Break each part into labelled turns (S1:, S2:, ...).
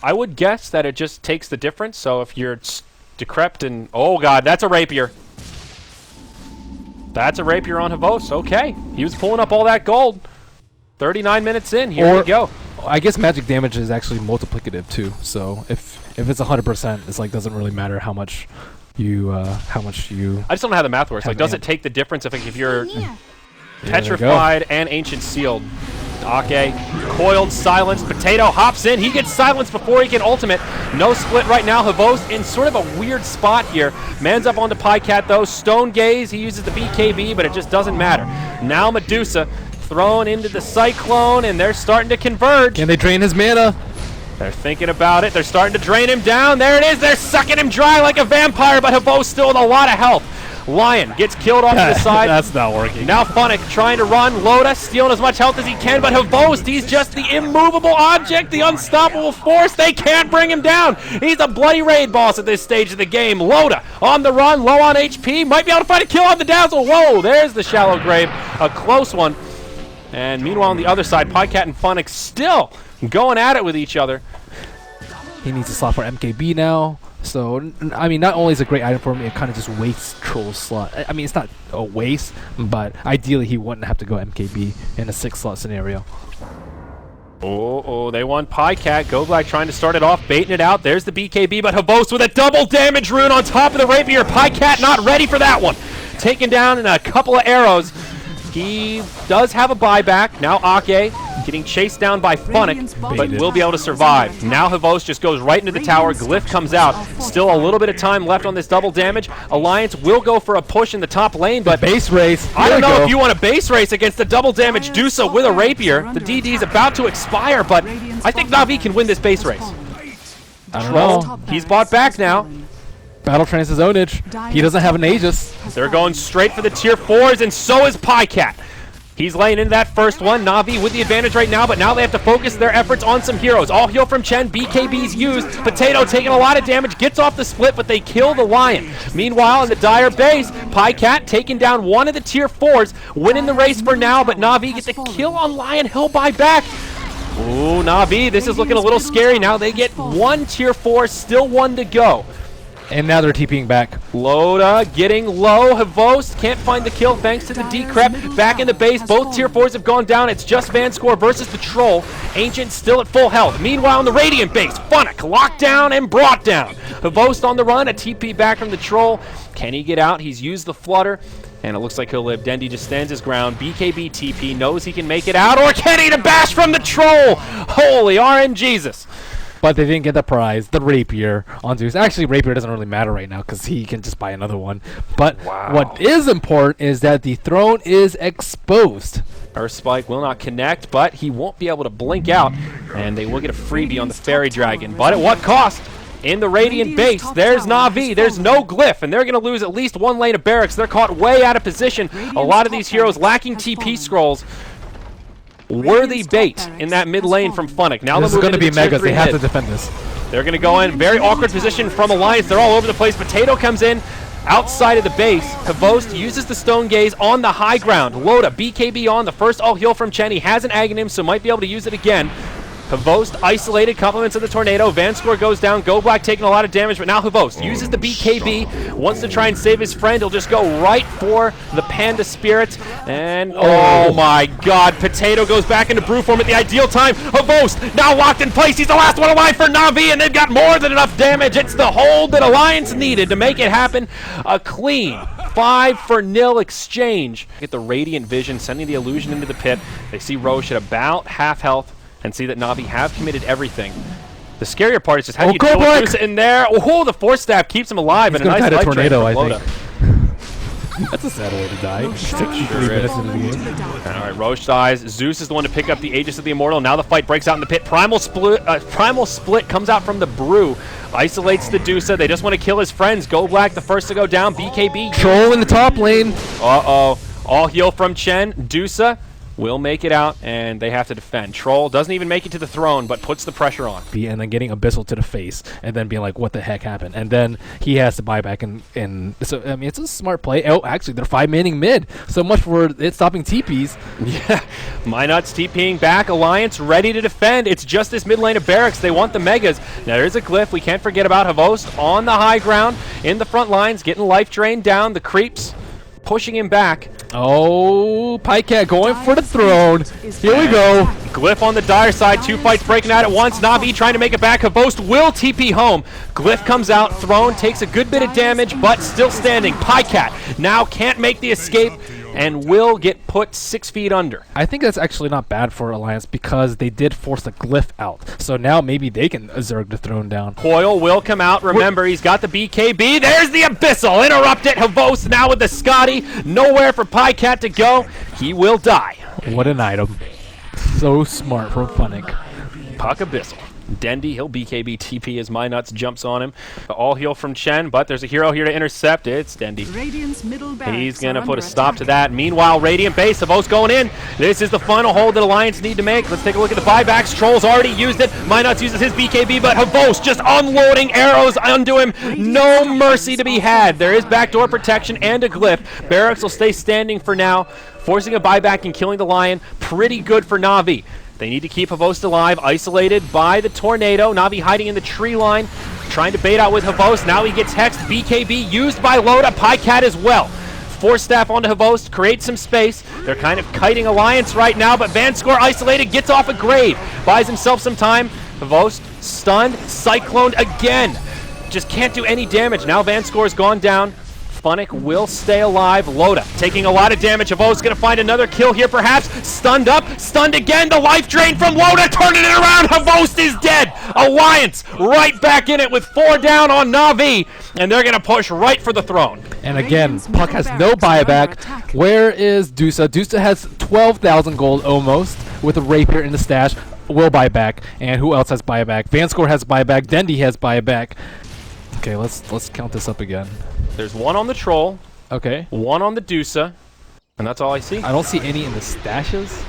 S1: I would guess that it just takes the difference. So if you're decrepit and... Oh, God, that's a Rapier. That's a Rapier on Havos. Okay. He was pulling up all that gold. 39 minutes in. Here we go.
S2: I guess magic damage is actually multiplicative, too. So if it's 100%, it's like doesn't really matter how much you... I just don't
S1: know how the math works. Like, does it take the difference if you're petrified and ancient sealed? DAC, coiled, silenced, Potato hops in. He gets silenced before he can ultimate. No split right now. Havos in sort of a weird spot here. Man's up onto Pycat though. Stone Gaze, he uses the BKB, but it just doesn't matter. Now Medusa thrown into the Cyclone, and they're starting to converge.
S2: Can they drain his mana?
S1: They're thinking about it. They're starting to drain him down. There it is. They're sucking him dry like a vampire, but Havos still with a lot of health. Lion gets killed off to the side.
S2: That's not working.
S1: Now Funnick trying to run. Loda stealing as much health as he can, but Havos, he's just the immovable object, the unstoppable force. They can't bring him down. He's a bloody raid boss at this stage of the game. Loda on the run, low on HP. Might be able to find a kill on the Dazzle. Whoa, there's the shallow grave. A close one. And meanwhile on the other side, Pycat and Funnick still going at it with each other.
S2: He needs a slot for MKB now. So, I mean, not only is it a great item for him, it kind of just wastes Troll's slot. I mean, it's not a waste, but ideally he wouldn't have to go MKB in a 6-slot scenario.
S1: Oh, they want Pycat. Goblack trying to start it off, baiting it out. There's the BKB, but Havos with a double damage rune on top of the Rapier. Pycat not ready for that one. Taken down in a couple of arrows. He does have a buyback. Now Ake getting chased down by Funnick, but will be able to survive. Now Havos just goes right into the tower. Glyph comes out. Still a little bit of time left on this double damage. Alliance will go for a push in the top lane, but
S2: base race.
S1: I don't know if you want a base race against the double damage Dusa with a Rapier. The DD is about to expire, but I think Na'Vi can win this base race.
S2: I don't know.
S1: He's bought back now.
S2: Battle Trance his ownage. He doesn't have an Aegis.
S1: They're going straight for the tier 4s, and so is Pycat. He's laying into that first one. Na'Vi with the advantage right now, but now they have to focus their efforts on some heroes. All heal from Chen. BKB's used. Potato taking a lot of damage. Gets off the split, but they kill the Lion. Meanwhile, in the dire base, Pycat taking down one of the tier 4s. Winning the race for now, but Na'Vi get the kill on Lion. He'll buy back. Ooh, Na'Vi, this is looking a little scary. Now they get one tier 4, still one to go.
S2: And now they're TPing back.
S1: Loda getting low. Havos can't find the kill thanks to the decrep. Back in the base. Both tier 4s have gone down. It's just Vanscore versus the Troll. Ancient still at full health. Meanwhile, in the Radiant base, Funnick locked down and brought down. Havos on the run. A TP back from the Troll. Can he get out? He's used the Flutter. And it looks like he'll live. Dendi just stands his ground. BKB TP knows he can make it out. Or can he? The bash from the Troll. Holy RNGesus.
S2: But they didn't get the prize, the Rapier on Zeus. Actually, Rapier doesn't really matter right now because he can just buy another one. But what is important is that the throne is exposed.
S1: Earth Spike will not connect, but he won't be able to blink out. And they will get a freebie on the Fairy Dragon. But at what cost? In the Radiant base, there's Na'Vi, there's no Glyph, and they're going to lose at least one lane of barracks. They're caught way out of position. A lot of these heroes lacking TP scrolls. Worthy bait in that mid lane from Funnick. Now
S2: this is going to be Megas. They have to defend this.
S1: They're going to go in. Very awkward position from Alliance. They're all over the place. Potato comes in outside of the base. Havos uses the Stone Gaze on the high ground. Loda, BKB on. The first all heal from Chen. He has an Aghanim, so might be able to use it again. Havos isolated, compliments of the tornado. Vanscore goes down. Goblack taking a lot of damage, but now Havos uses the BKB. Wants to try and save his friend. He'll just go right for the Panda Spirit. And oh my god, Potato goes back into brew form at the ideal time. Havos now locked in place. He's the last one alive for Na'Vi, and they've got more than enough damage. It's the hold that Alliance needed to make it happen. A clean 5-0 exchange. Get the Radiant Vision, sending the illusion into the pit. They see Roche at about half health. And see that Na'Vi have committed everything. The scarier part is just how you deal with Dusa in there. Oh, the Force Staff keeps him alive.
S2: He's
S1: and a nice life
S2: tornado, I
S1: Loda.
S2: think. That's a sad way to die.
S1: All right, Roche dies. Zeus is the one to pick up the Aegis of the Immortal. Now the fight breaks out in the pit. Primal Split comes out from the Brew. Isolates the Dusa. They just want to kill his friends. Goblack the first to go down. BKB.
S2: Troll in the top lane.
S1: Uh-oh. All heal from Chen. Dusa will make it out, and they have to defend. Troll doesn't even make it to the throne, but puts the pressure on.
S2: And then getting Abyssal to the face, and then being like, what the heck happened? And then he has to buy back, and so, I mean, it's a smart play. Oh, actually, they're 5-manning mid. So much for it stopping TPs.
S1: Yeah, MiniTI's TPing back. Alliance ready to defend. It's just this mid lane of Barracks. They want the Megas. Now, there's a Glyph. We can't forget about Havost on the high ground, in the front lines, getting life drained down. The creeps pushing him back.
S2: Oh, Pycat going for the throne. Here we go.
S1: Glyph on the dire side. 2 fights breaking out at once. Na'Vi trying to make it back. Havost will TP home. Glyph comes out. Throne takes a good bit of damage, but still standing. Pycat now can't make the escape and will get put 6 feet under.
S2: I think that's actually not bad for Alliance because they did force the Glyph out. So now maybe they can Zerg the throne down.
S1: Coil will come out. Remember, he's got the BKB. There's the Abyssal. Interrupt it. Havost now with the Scotty. Nowhere for Pycat to go. He will die.
S2: What an item. So smart from Funnick.
S1: Puck Abyssal. Dendy, he'll BKB TP as MiniTI jumps on him. All heal from Chen, but there's a hero here to intercept. It's Dendy. He's going to put a stop to that. Meanwhile, Radiant base, Havost going in. This is the final hold that Alliance need to make. Let's take a look at the buybacks. Troll's already used it. MiniTI uses his BKB, but Havost just unloading arrows onto him. No mercy to be had. There is backdoor protection and a Glyph. Barracks will stay standing for now, forcing a buyback and killing the Lion. Pretty good for Na'Vi. They need to keep Havost alive, isolated by the tornado. Na'Vi hiding in the tree line, trying to bait out with Havost. Now he gets hexed. BKB used by Loda. Pycat as well. Force staff onto Havost, creates some space. They're kind of kiting Alliance right now, but Vanscore isolated, gets off a grave. Buys himself some time. Havost stunned, cycloned again. Just can't do any damage. Now Vanscore's gone down. Funnick will stay alive. Loda taking a lot of damage. Havost going to find another kill here perhaps. Stunned up, stunned again. The life drain from Loda, turning it around. Havost is dead. Alliance right back in it with 4 down on Na'Vi, and they're going to push right for the throne.
S2: And again, Puck has no buyback. Where is Dusa? Dusa has 12,000 gold almost with a Rapier in the stash. Will buy back. And who else has buyback? Vanscore has buyback. Dendy has buyback. Okay, let's count this up again.
S1: There's 1 on the Troll,
S2: Okay.
S1: 1 on the Dusa, and that's all I see.
S2: I don't see any in the stashes.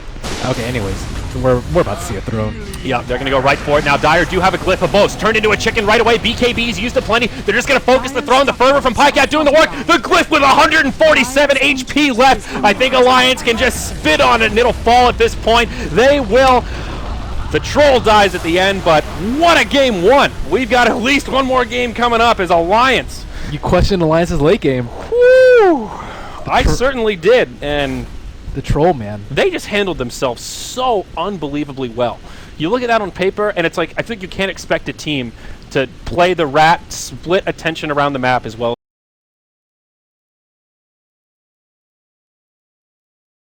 S2: Okay, anyways, we're about to see a throne.
S1: Yeah, they're going to go right for it. Now, Dire do have a Glyph. Havost turned into a chicken right away. BKB's used it plenty. They're just going to focus the throne. The fervor from Pycat doing the work. The Glyph with 147 HP left. I think Alliance can just spit on it, and it'll fall at this point. They will. The Troll dies at the end, but what a game 1. We've got at least 1 more game coming up as Alliance.
S2: You question Alliance's late game.
S1: Woo! I certainly did, and
S2: the Troll, man.
S1: They just handled themselves so unbelievably well. You look at that on paper, and it's like, I think you can't expect a team to play the rat, split attention around the map as well